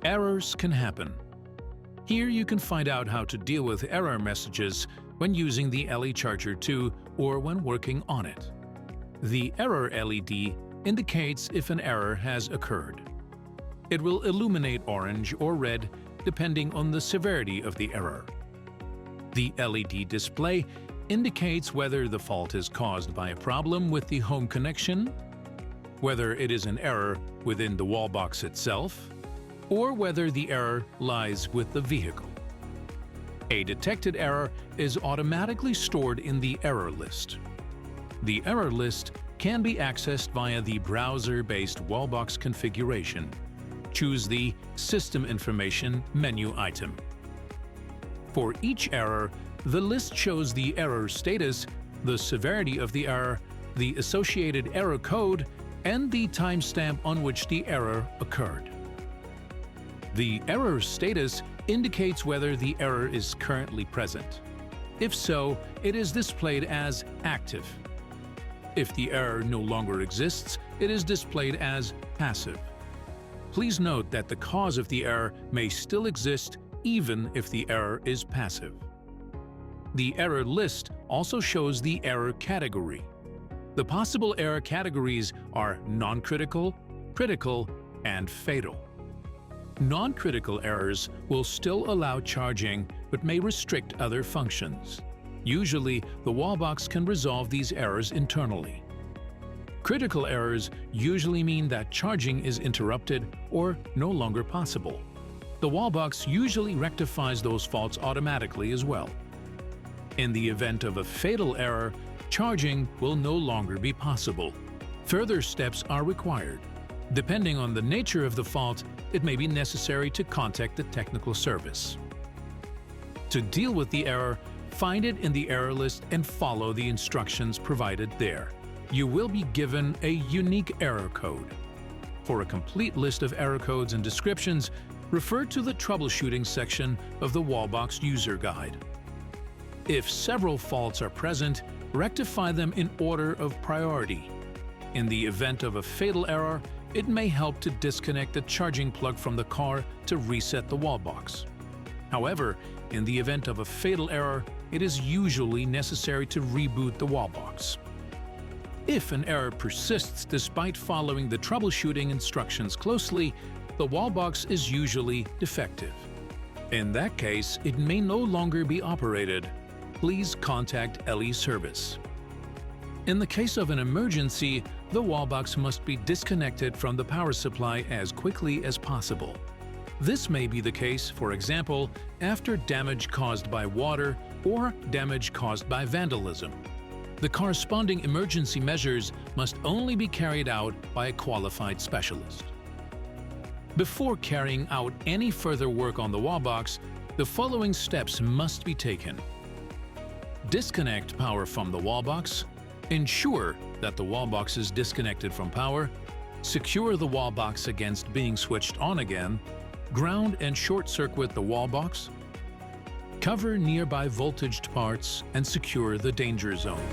Errors can happen. Here you can find out how to deal with error messages when using the Elli Charger 2 or when working on it. The error LED indicates if an error has occurred. It will illuminate orange or red depending on the severity of the error. The LED display indicates whether the fault is caused by a problem with the home connection, whether it is an error within the wall box itself, or whether the error lies with the vehicle. A detected error is automatically stored in the error list. The error list can be accessed via the browser-based wallbox configuration. Choose the System Information menu item. For each error, the list shows the error status, the severity of the error, the associated error code, and the timestamp on which the error occurred. The error status indicates whether the error is currently present. If so, it is displayed as active. If the error no longer exists, it is displayed as passive. Please note that the cause of the error may still exist even if the error is passive. The error list also shows the error category. The possible error categories are non-critical, critical, and fatal. Non-critical errors will still allow charging but may restrict other functions. Usually, the wallbox can resolve these errors internally. Critical errors usually mean that charging is interrupted or no longer possible. The wallbox usually rectifies those faults automatically as well. In the event of a fatal error, charging will no longer be possible. Further steps are required. Depending on the nature of the fault, it may be necessary to contact the technical service. To deal with the error, find it in the error list and follow the instructions provided there. You will be given a unique error code. For a complete list of error codes and descriptions, refer to the Troubleshooting section of the Wallbox User Guide. If several faults are present, rectify them in order of priority. In the event of a fatal error, it may help to disconnect the charging plug from the car to reset the wallbox. However, in the event of a fatal error, it is usually necessary to reboot the wallbox. If an error persists despite following the troubleshooting instructions closely, the wallbox is usually defective. In that case, it may no longer be operated. Please contact Elli Service. In the case of an emergency, the wallbox must be disconnected from the power supply as quickly as possible. This may be the case, for example, after damage caused by water or damage caused by vandalism. The corresponding emergency measures must only be carried out by a qualified specialist. Before carrying out any further work on the wallbox, the following steps must be taken. Disconnect power from the wallbox. Ensure that the wallbox is disconnected from power. Secure the wallbox against being switched on again. Ground and short-circuit the wallbox. Cover nearby voltaged parts and secure the danger zone.